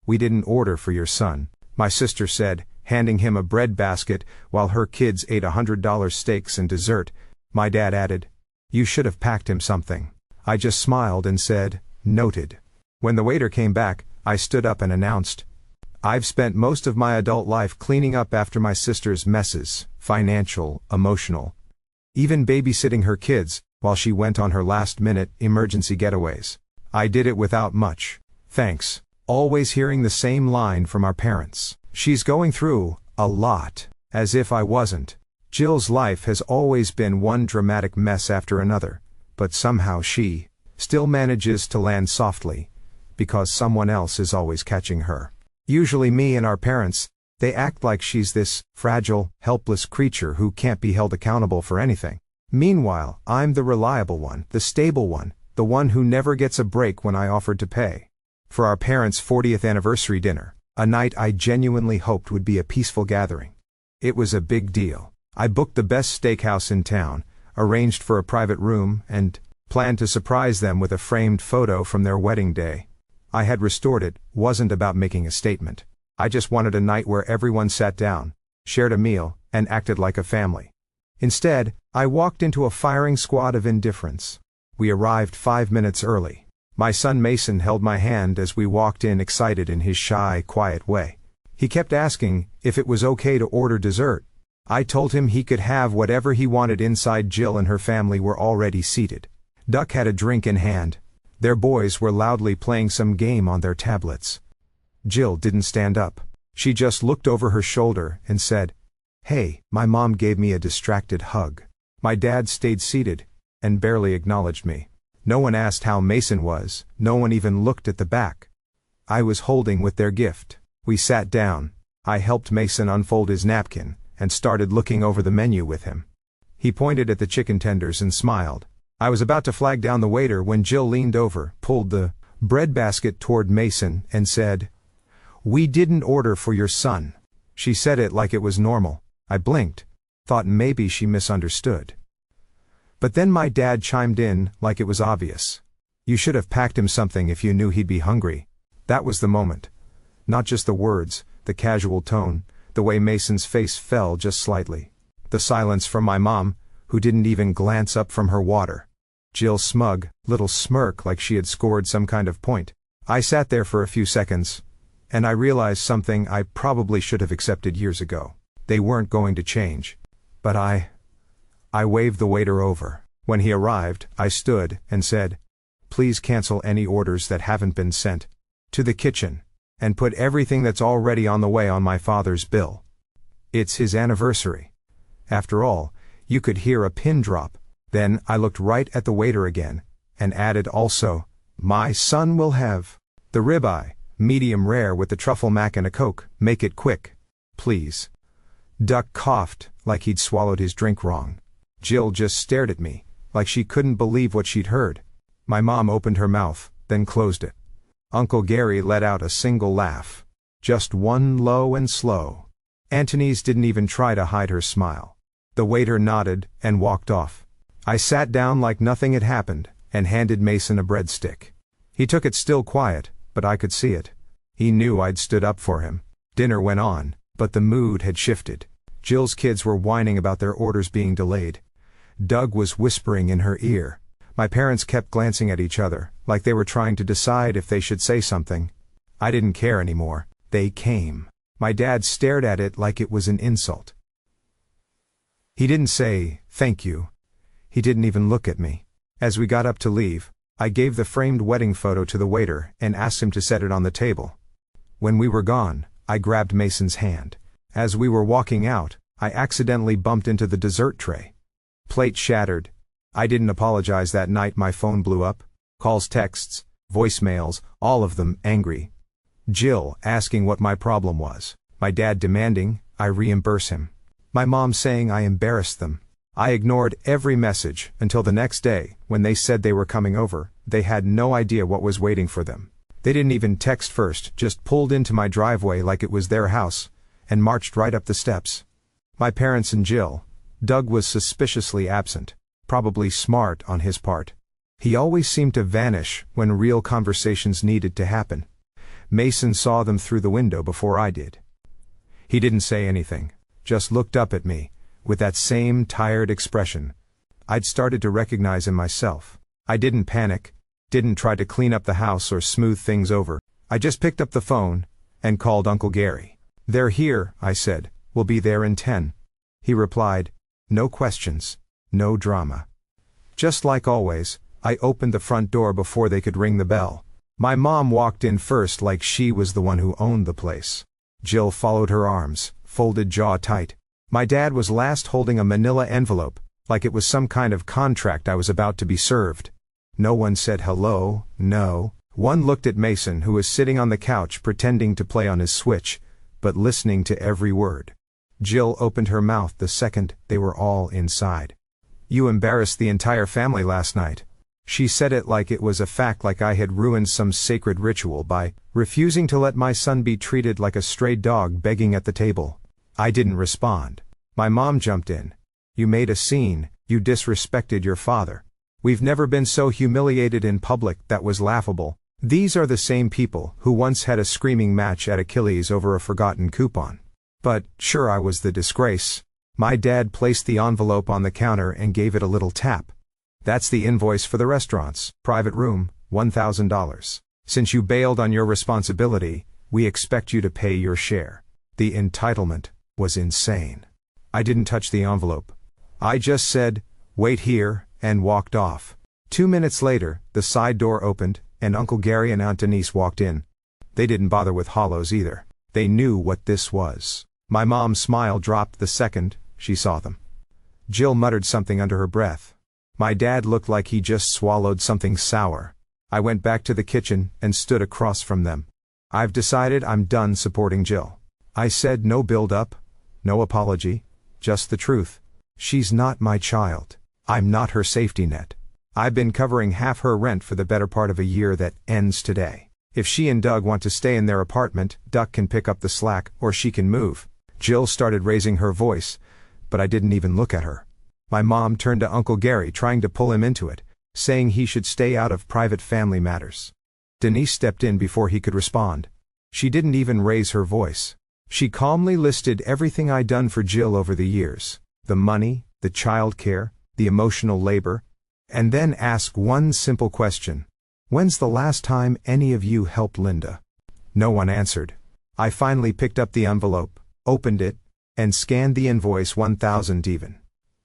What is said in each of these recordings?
"We didn't order for your son," my sister said, handing him a bread basket while her kids ate $100 steaks and dessert. My dad added, "You should have packed him something." I just smiled and said, "Noted." When the waiter came back, I stood up and announced, "I've spent most of my adult life cleaning up after my sister's messes, financial, emotional, even babysitting her kids, while she went on her last-minute emergency getaways. I did it without much thanks." Always hearing the same line from our parents, "She's going through a lot," as if I wasn't. Jill's life has always been one dramatic mess after another, but somehow she still manages to land softly, because someone else is always catching her. Usually me and our parents, they act like she's this fragile, helpless creature who can't be held accountable for anything. Meanwhile, I'm the reliable one, the stable one, the one who never gets a break when I offered to pay. For our parents' 40th anniversary dinner, a night I genuinely hoped would be a peaceful gathering, it was a big deal. I booked the best steakhouse in town, arranged for a private room, and planned to surprise them with a framed photo from their wedding day. I had restored it, wasn't about making a statement. I just wanted a night where everyone sat down, shared a meal, and acted like a family. Instead, I walked into a firing squad of indifference. We arrived 5 minutes early. My son Mason held my hand as we walked in, excited in his shy, quiet way. He kept asking if it was okay to order dessert. I told him he could have whatever he wanted inside. Jill and her family were already seated. Duck had a drink in hand. Their boys were loudly playing some game on their tablets. Jill didn't stand up. She just looked over her shoulder and said, "Hey." My mom gave me a distracted hug. My dad stayed seated and barely acknowledged me. No one asked how Mason was, no one even looked at the back. I was holding with their gift. We sat down. I helped Mason unfold his napkin and started looking over the menu with him. He pointed at the chicken tenders and smiled. I was about to flag down the waiter when Jill leaned over, pulled the breadbasket toward Mason, and said, "We didn't order for your son." She said it like it was normal. I blinked, thought maybe she misunderstood. But then my dad chimed in like it was obvious. "You should have packed him something if you knew he'd be hungry." That was the moment. Not just the words, the casual tone, the way Mason's face fell just slightly. The silence from my mom, who didn't even glance up from her water. Jill's smug, little smirk like she had scored some kind of point. I sat there for a few seconds, and I realized something I probably should have accepted years ago. They weren't going to change. But I waved the waiter over. When he arrived, I stood and said, "Please cancel any orders that haven't been sent to the kitchen, and put everything that's already on the way on my father's bill. It's his anniversary." After all, you could hear a pin drop. Then I looked right at the waiter again, and added also, "My son will have the ribeye, medium rare with the truffle mac and a Coke. Make it quick, please." Duck coughed, like he'd swallowed his drink wrong. Jill just stared at me, like she couldn't believe what she'd heard. My mom opened her mouth, then closed it. Uncle Gary let out a single laugh. Just one, low and slow. Anthony's didn't even try to hide her smile. The waiter nodded and walked off. I sat down like nothing had happened, and handed Mason a breadstick. He took it still quiet, but I could see it. He knew I'd stood up for him. Dinner went on, but the mood had shifted. Jill's kids were whining about their orders being delayed. Doug was whispering in her ear. My parents kept glancing at each other, like they were trying to decide if they should say something. I didn't care anymore. They came. My dad stared at it like it was an insult. He didn't say, "Thank you." He didn't even look at me. As we got up to leave, I gave the framed wedding photo to the waiter and asked him to set it on the table. When we were gone, I grabbed Mason's hand. As we were walking out, I accidentally bumped into the dessert tray. Plate shattered. I didn't apologize that night. My phone blew up. Calls, texts, voicemails, all of them angry. Jill asking what my problem was. My dad demanding I reimburse him. My mom saying I embarrassed them. I ignored every message until the next day, when they said they were coming over. They had no idea what was waiting for them. They didn't even text first, just pulled into my driveway like it was their house, and marched right up the steps. My parents and Jill. Doug was suspiciously absent, probably smart on his part. He always seemed to vanish when real conversations needed to happen. Mason saw them through the window before I did. He didn't say anything, just looked up at me, with that same tired expression. I'd started to recognize him myself. I didn't panic, didn't try to clean up the house or smooth things over. I just picked up the phone and called Uncle Gary. "They're here," I said. "We'll be there in 10. He replied, "No questions, no drama." Just like always, I opened the front door before they could ring the bell. My mom walked in first like she was the one who owned the place. Jill followed her arms, folded jaw tight. My dad was last holding a manila envelope, like it was some kind of contract I was about to be served. No one said hello, no. One looked at Mason, who was sitting on the couch pretending to play on his Switch, but listening to every word. Jill opened her mouth the second they were all inside. "You embarrassed the entire family last night." She said it like it was a fact, like I had ruined some sacred ritual by refusing to let my son be treated like a stray dog begging at the table. I didn't respond. My mom jumped in. "You made a scene, you disrespected your father. We've never been so humiliated in public, that was laughable." These are the same people who once had a screaming match at Achilles over a forgotten coupon. But, sure, I was the disgrace. My dad placed the envelope on the counter and gave it a little tap. "That's the invoice for the restaurant's private room, $1,000. Since you bailed on your responsibility, we expect you to pay your share." The entitlement was insane. I didn't touch the envelope. I just said, "Wait here," and walked off. 2 minutes later, the side door opened, and Uncle Gary and Aunt Denise walked in. They didn't bother with hollows either. They knew what this was. My mom's smile dropped the second she saw them. Jill muttered something under her breath. My dad looked like he just swallowed something sour. I went back to the kitchen and stood across from them. "I've decided I'm done supporting Jill." I said. "No build-up, no apology, just the truth. She's not my child. I'm not her safety net. I've been covering half her rent for the better part of a year that ends today. If she and Doug want to stay in their apartment, Doug can pick up the slack, or she can move." Jill started raising her voice, but I didn't even look at her. My mom turned to Uncle Gary, trying to pull him into it, saying he should stay out of private family matters. Denise stepped in before he could respond. She didn't even raise her voice. She calmly listed everything I'd done for Jill over the years: the money, the child care, the emotional labor, and then asked one simple question: "When's the last time any of you helped Linda?" No one answered. I finally picked up the envelope, opened it, and scanned the invoice, 1,000 even.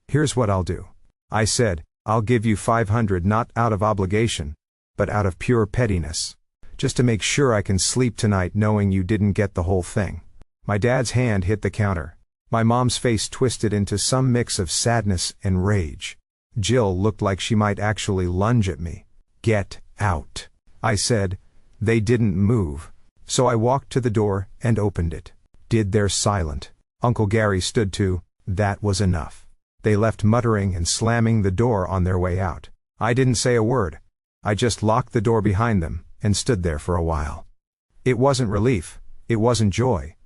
"Here's what I'll do," I said. "I'll give you 500, not out of obligation, but out of pure pettiness. Just to make sure I can sleep tonight knowing you didn't get the whole thing." My dad's hand hit the counter. My mom's face twisted into some mix of sadness and rage. Jill looked like she might actually lunge at me. "Get out," I said. They didn't move. So I walked to the door and opened it. They're silent. Uncle Gary stood too. That was enough. They left muttering and slamming the door on their way out. I didn't say a word. I just locked the door behind them and stood there for a while. It wasn't relief. It wasn't joy.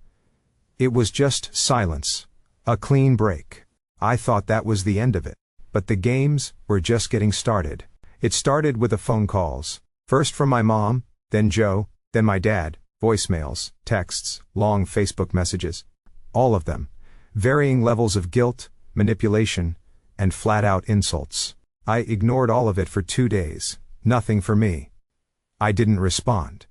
It was just silence. A clean break. I thought that was the end of it. But the games were just getting started. It started with the phone calls. First from my mom, then Joe, then my dad, voicemails, texts, long Facebook messages. All of them. Varying levels of guilt, manipulation, and flat-out insults. I ignored all of it for 2 days. Nothing for me. I didn't respond.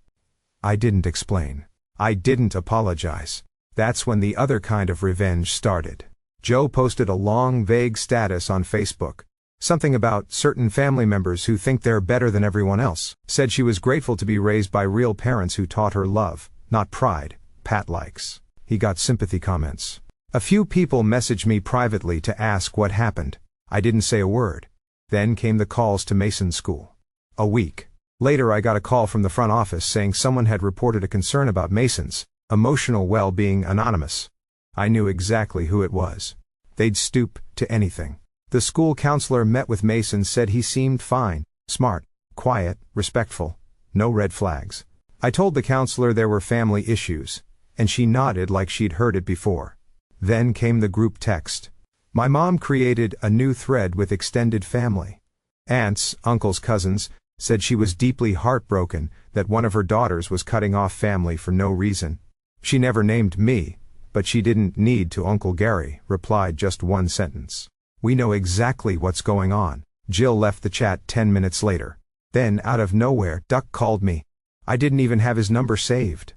I didn't explain. I didn't apologize. That's when the other kind of revenge started. Joe posted a long, vague status on Facebook. Something about certain family members who think they're better than everyone else. Said she was grateful to be raised by real parents who taught her love, not pride. Pat likes. He got sympathy comments. A few people messaged me privately to ask what happened. I didn't say a word. Then came the calls to Mason's school. A week later I got a call from the front office saying someone had reported a concern about Mason's emotional well-being anonymous. I knew exactly who it was. They'd stoop to anything. The school counselor met with Mason, said he seemed fine, smart, quiet, respectful, no red flags. I told the counselor there were family issues, and she nodded like she'd heard it before. Then came the group text. My mom created a new thread with extended family. Aunts, uncles, cousins, Said she was deeply heartbroken that one of her daughters was cutting off family for no reason. She never named me, but she didn't need to. Uncle Gary replied just one sentence. We know exactly what's going on. Jill left the chat 10 minutes later. Then, out of nowhere, Duck called me. I didn't even have his number saved.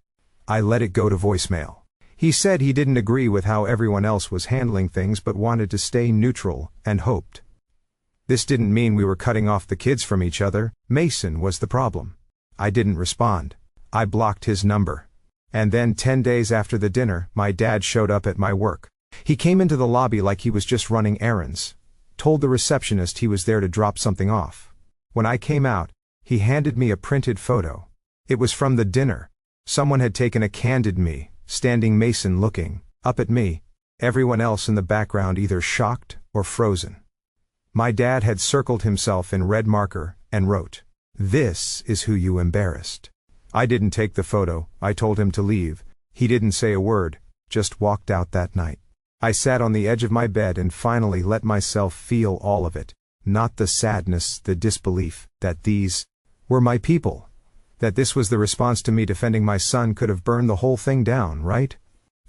I let it go to voicemail. He said he didn't agree with how everyone else was handling things but wanted to stay neutral and hoped. This didn't mean we were cutting off the kids from each other. Mason was the problem. I didn't respond. I blocked his number. And then 10 days after the dinner, my dad showed up at my work. He came into the lobby like he was just running errands. Told the receptionist he was there to drop something off. When I came out, he handed me a printed photo. It was from the dinner. Someone had taken a candid me, standing Mason looking up at me, everyone else in the background either shocked or frozen. My dad had circled himself in red marker and wrote, "This is who you embarrassed." I didn't take the photo. I told him to leave. He didn't say a word, just walked out that night. I sat on the edge of my bed and finally let myself feel all of it. Not the sadness, the disbelief, that these were my people. That this was the response to me defending my son could have burned the whole thing down, right?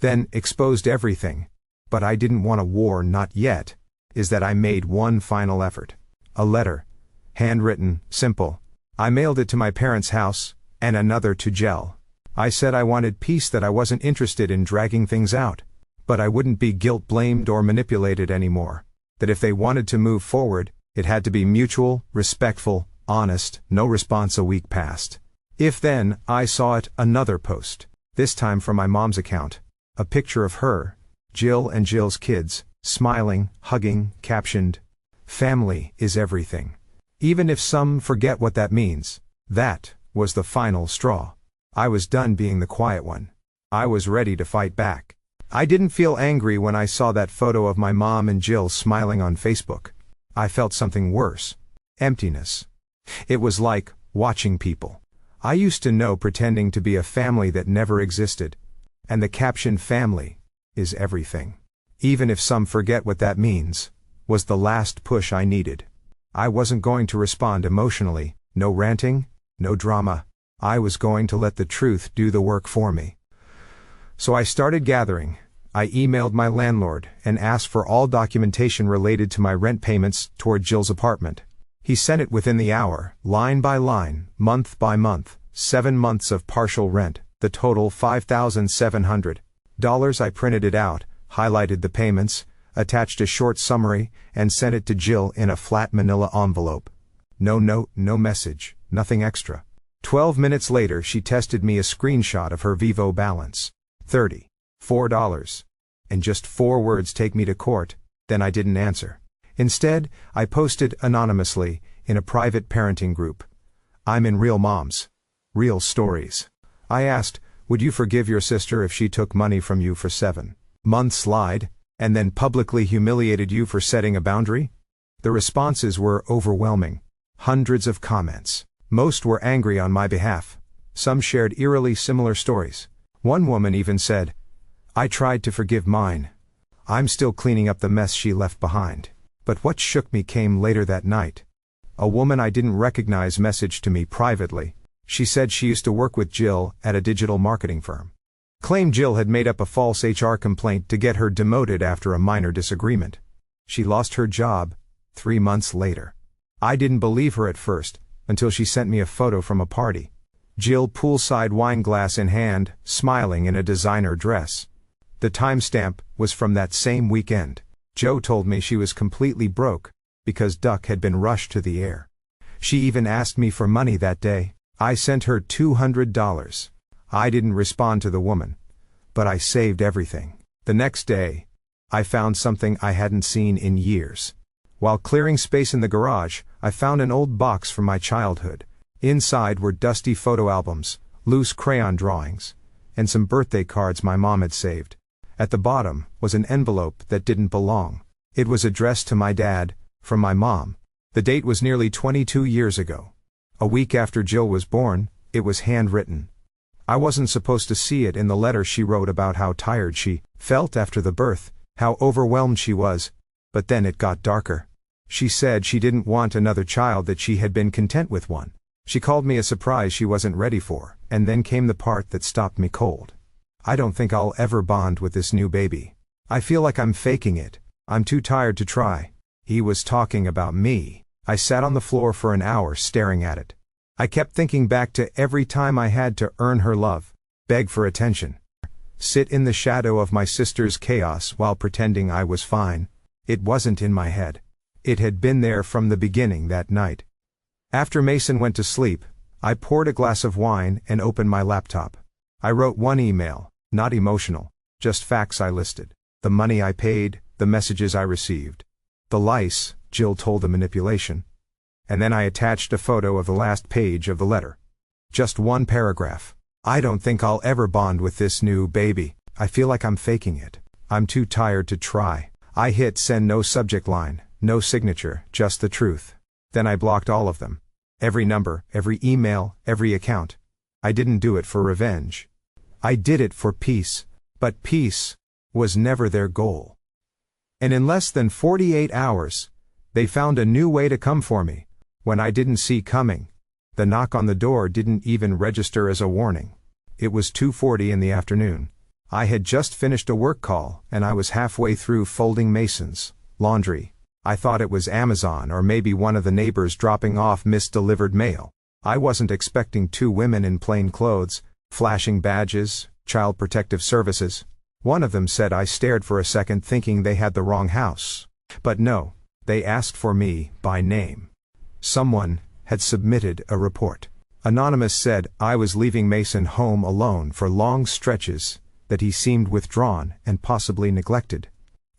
Then exposed everything. But I didn't want a war, not yet. Is that I made one final effort. A letter. Handwritten, simple. I mailed it to my parents' house, and another to Jill. I said I wanted peace, that I wasn't interested in dragging things out. But I wouldn't be guilt-blamed or manipulated anymore. That if they wanted to move forward, it had to be mutual, respectful, honest. No response. A week passed. If then, I saw it, another post. This time from my mom's account. A picture of her, Jill and Jill's kids, smiling, hugging, captioned, "Family is everything. Even if some forget what that means." That was the final straw. I was done being the quiet one. I was ready to fight back. I didn't feel angry when I saw that photo of my mom and Jill smiling on Facebook. I felt something worse. Emptiness. It was like watching people I used to know pretending to be a family that never existed. And the caption "family is everything. Even if some forget what that means," was the last push I needed. I wasn't going to respond emotionally, no ranting, no drama. I was going to let the truth do the work for me. So I started gathering. I emailed my landlord and asked for all documentation related to my rent payments toward Jill's apartment. He sent it within the hour, line by line, month by month, 7 months of partial rent, the total $5,700. I printed it out, highlighted the payments, attached a short summary, and sent it to Jill in a flat manila envelope. No note, no message, nothing extra. 12 minutes later she texted me a screenshot of her Vivo balance. $34. And just 4 words: "Take me to court." Then I didn't answer. Instead, I posted anonymously in a private parenting group. I'm in Real Moms. Real Stories. I asked, would you forgive your sister if she took money from you for 7 months, lied, and then publicly humiliated you for setting a boundary? The responses were overwhelming. Hundreds of comments. Most were angry on my behalf. Some shared eerily similar stories. One woman even said, "I tried to forgive mine. I'm still cleaning up the mess she left behind." But what shook me came later that night. A woman I didn't recognize messaged to me privately. She said she used to work with Jill at a digital marketing firm. Claimed Jill had made up a false HR complaint to get her demoted after a minor disagreement. She lost her job 3 months later. I didn't believe her at first, until she sent me a photo from a party. Jill poolside, wine glass in hand, smiling in a designer dress. The timestamp was from that same weekend. Joe told me she was completely broke, because Duck had been rushed to the air. She even asked me for money that day. I sent her $200. I didn't respond to the woman. But I saved everything. The next day, I found something I hadn't seen in years. While clearing space in the garage, I found an old box from my childhood. Inside were dusty photo albums, loose crayon drawings, and some birthday cards my mom had saved. At the bottom was an envelope that didn't belong. It was addressed to my dad, from my mom. The date was nearly 22 years ago. A week after Jill was born, it was handwritten. I wasn't supposed to see it. In the letter she wrote about how tired she felt after the birth, how overwhelmed she was. But then it got darker. She said she didn't want another child, that she had been content with one. She called me a surprise she wasn't ready for, and then came the part that stopped me cold. I don't think I'll ever bond with this new baby. I feel like I'm faking it. I'm too tired to try. He was talking about me. I sat on the floor for an hour staring at it. I kept thinking back to every time I had to earn her love, beg for attention, sit in the shadow of my sister's chaos while pretending I was fine. It wasn't in my head. It had been there from the beginning that night. After Mason went to sleep, I poured a glass of wine and opened my laptop. I wrote one email, not emotional, just facts I listed. The money I paid, the messages I received. The lice, Jill told the manipulation. And then I attached a photo of the last page of the letter. Just one paragraph. I don't think I'll ever bond with this new baby. I feel like I'm faking it. I'm too tired to try. I hit send, no subject line, no signature, just the truth. Then I blocked all of them. Every number, every email, every account. I didn't do it for revenge. I did it for peace. But peace was never their goal. And in less than 48 hours, they found a new way to come for me, when I didn't see coming. The knock on the door didn't even register as a warning. It was 2:40 in the afternoon. I had just finished a work call, and I was halfway through folding Mason's laundry. I thought it was Amazon or maybe one of the neighbors dropping off misdelivered mail. I wasn't expecting two women in plain clothes, flashing badges, Child Protective Services. One of them said I stared for a second thinking they had the wrong house. But no, they asked for me by name. Someone had submitted a report. Anonymous said I was leaving Mason home alone for long stretches, that he seemed withdrawn and possibly neglected.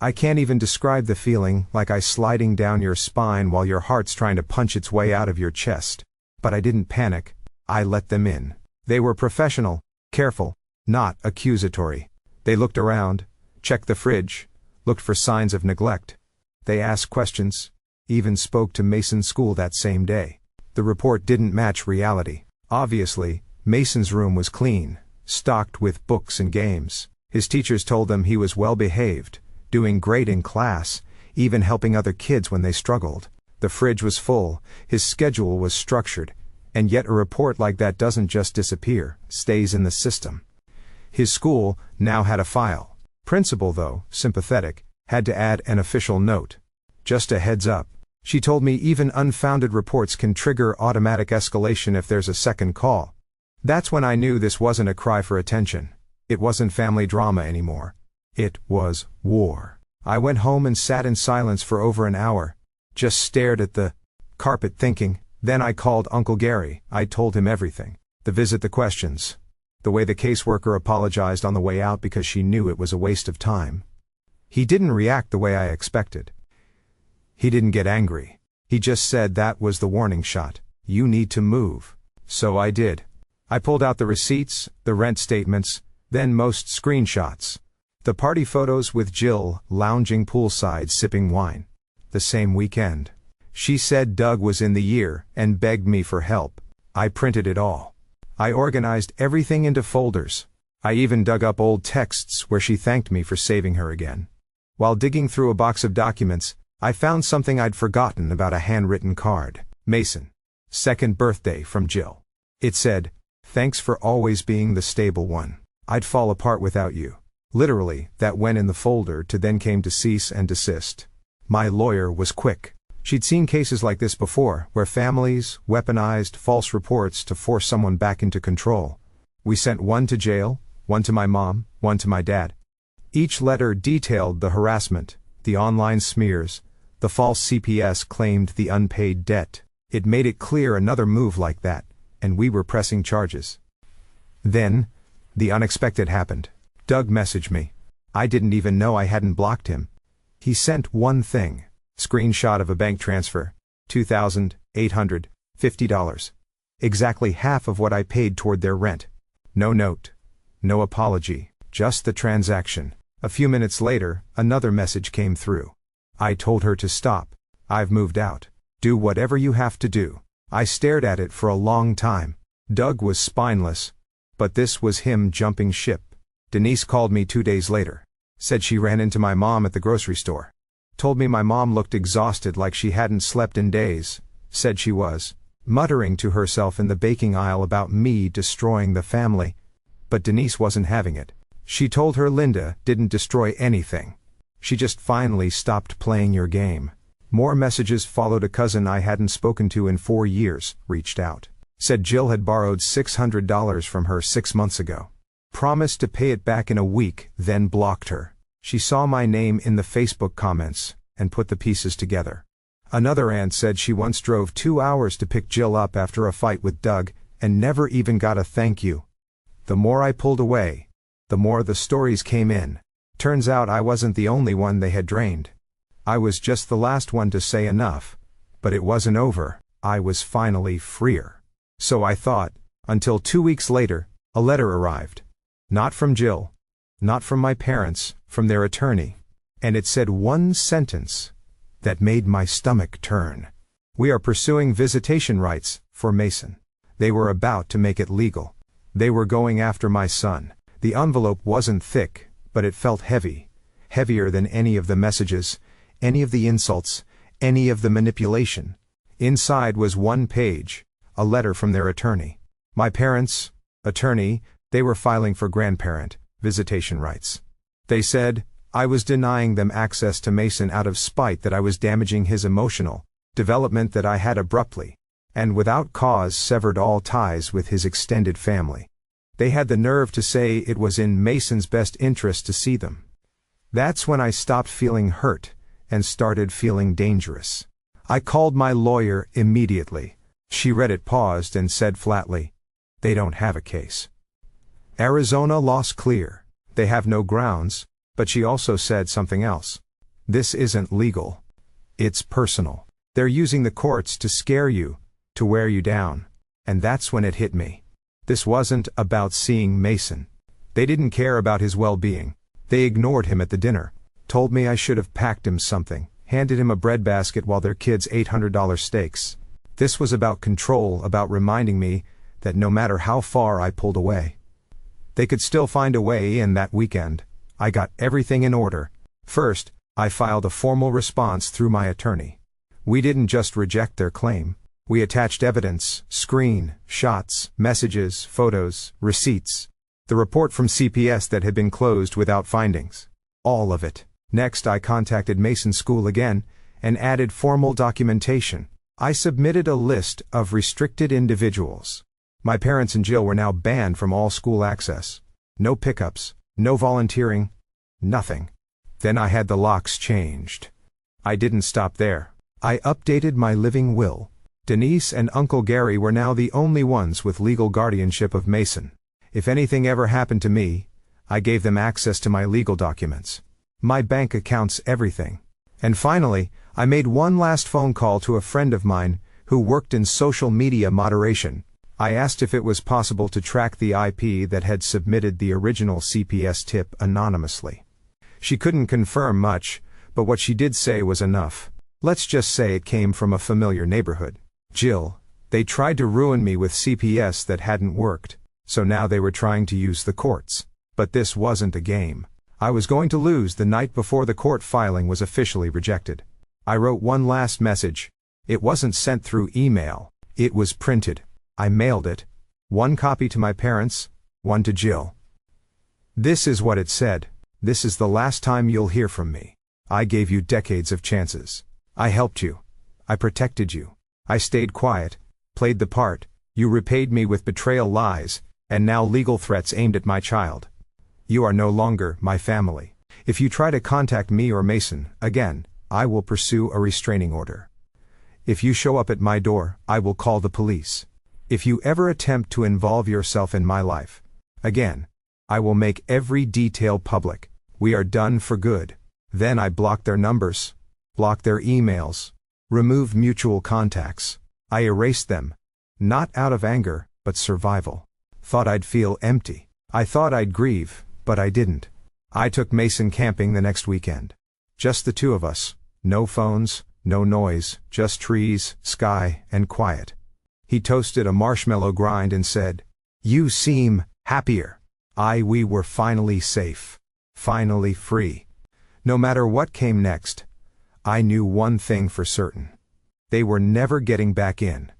I can't even describe the feeling, like ice sliding down your spine while your heart's trying to punch its way out of your chest. But I didn't panic. I let them in. They were professional, careful, not accusatory. They looked around, checked the fridge, looked for signs of neglect. They asked questions, even spoke to Mason's school that same day. The report didn't match reality. Obviously, Mason's room was clean, stocked with books and games. His teachers told them he was well behaved, doing great in class, even helping other kids when they struggled. The fridge was full, his schedule was structured, and yet a report like that doesn't just disappear, stays in the system. His school now had a file. Principal, though, sympathetic, had to add an official note. Just a heads up. She told me even unfounded reports can trigger automatic escalation if there's a second call. That's when I knew this wasn't a cry for attention. It wasn't family drama anymore. It was war. I went home and sat in silence for over an hour, just stared at the carpet thinking. Then I called Uncle Gary. I told him everything. The visit, the questions. The way the caseworker apologized on the way out because she knew it was a waste of time. He didn't react the way I expected. He didn't get angry. He just said that was the warning shot. You need to move. So I did. I pulled out the receipts, the rent statements, then most screenshots. The party photos with Jill lounging poolside sipping wine. The same weekend. She said Doug was in the year and begged me for help. I printed it all. I organized everything into folders. I even dug up old texts where she thanked me for saving her again. While digging through a box of documents, I found something I'd forgotten about, a handwritten card. Mason. 2nd birthday from Jill. It said, "Thanks for always being the stable one. I'd fall apart without you." Literally, that went in the folder to then came to cease and desist. My lawyer was quick. She'd seen cases like this before, where families weaponized false reports to force someone back into control. We sent one to jail, one to my mom, one to my dad. Each letter detailed the harassment, the online smears, the false CPS claimed the unpaid debt. It made it clear another move like that, and we were pressing charges. Then, the unexpected happened. Doug messaged me. I didn't even know I hadn't blocked him. He sent one thing. Screenshot of a bank transfer. $2,850. Exactly half of what I paid toward their rent. No note. No apology. Just the transaction. A few minutes later, another message came through. I told her to stop. I've moved out. Do whatever you have to do. I stared at it for a long time. Doug was spineless. But this was him jumping ship. Denise called me 2 days later. Said she ran into my mom at the grocery store. Told me my mom looked exhausted, like she hadn't slept in days. Said she was muttering to herself in the baking aisle about me destroying the family. But Denise wasn't having it. She told her Linda didn't destroy anything. She just finally stopped playing your game. More messages followed. A cousin I hadn't spoken to in 4 years reached out. Said Jill had borrowed $600 from her 6 months ago. Promised to pay it back in a week, then blocked her. She saw my name in the Facebook comments and put the pieces together. Another aunt said she once drove 2 hours to pick Jill up after a fight with Doug and never even got a thank you. The more I pulled away, the more the stories came in. Turns out I wasn't the only one they had drained. I was just the last one to say enough. But it wasn't over. I was finally freer. So I thought, until 2 weeks later, a letter arrived. Not from Jill. Not from my parents, from their attorney. And it said one sentence that made my stomach turn. We are pursuing visitation rights for Mason. They were about to make it legal. They were going after my son. The envelope wasn't thick, but it felt heavy. Heavier than any of the messages, any of the insults, any of the manipulation. Inside was one page, a letter from their attorney. My parents' attorney, they were filing for grandparent visitation rights. They said I was denying them access to Mason out of spite, that I was damaging his emotional development, that I had abruptly and without cause severed all ties with his extended family. They had the nerve to say it was in Mason's best interest to see them. That's when I stopped feeling hurt and started feeling dangerous. I called my lawyer immediately. She read it, paused, and said flatly, "They don't have a case. Arizona law's clear. They have no grounds." But she also said something else. "This isn't legal. It's personal. They're using the courts to scare you, to wear you down." And that's when it hit me. This wasn't about seeing Mason. They didn't care about his well-being. They ignored him at the dinner, told me I should have packed him something, handed him a breadbasket while their kids ate $100 steaks. This was about control, about reminding me that no matter how far I pulled away, they could still find a way. And that weekend, I got everything in order. First, I filed a formal response through my attorney. We didn't just reject their claim. We attached evidence, screen shots, messages, photos, receipts. The report from CPS that had been closed without findings. All of it. Next, I contacted Mason School again and added formal documentation. I submitted a list of restricted individuals. My parents and Jill were now banned from all school access. No pickups, no volunteering, nothing. Then I had the locks changed. I didn't stop there. I updated my living will. Denise and Uncle Gary were now the only ones with legal guardianship of Mason. If anything ever happened to me, I gave them access to my legal documents, my bank accounts, everything. And finally, I made one last phone call to a friend of mine who worked in social media moderation. I asked if it was possible to track the IP that had submitted the original CPS tip anonymously. She couldn't confirm much, but what she did say was enough. Let's just say it came from a familiar neighborhood. Jill, they tried to ruin me with CPS that hadn't worked, so now they were trying to use the courts. But this wasn't a game. I was going to lose the night before the court filing was officially rejected. I wrote one last message. It wasn't sent through email. It was printed. I mailed it. One copy to my parents, one to Jill. This is what it said. "This is the last time you'll hear from me. I gave you decades of chances. I helped you. I protected you. I stayed quiet, played the part. You repaid me with betrayal, lies, and now legal threats aimed at my child. You are no longer my family. If you try to contact me or Mason again, I will pursue a restraining order. If you show up at my door, I will call the police. If you ever attempt to involve yourself in my life again, I will make every detail public. We are done for good." Then I blocked their numbers, blocked their emails, removed mutual contacts. I erased them, not out of anger, but survival. Thought I'd feel empty. I thought I'd grieve, but I didn't. I took Mason camping the next weekend. Just the two of us. No phones, no noise, just trees, sky, and quiet. He toasted a marshmallow grind and said, "You seem happier." We were finally safe. Finally free. No matter what came next, I knew one thing for certain. They were never getting back in.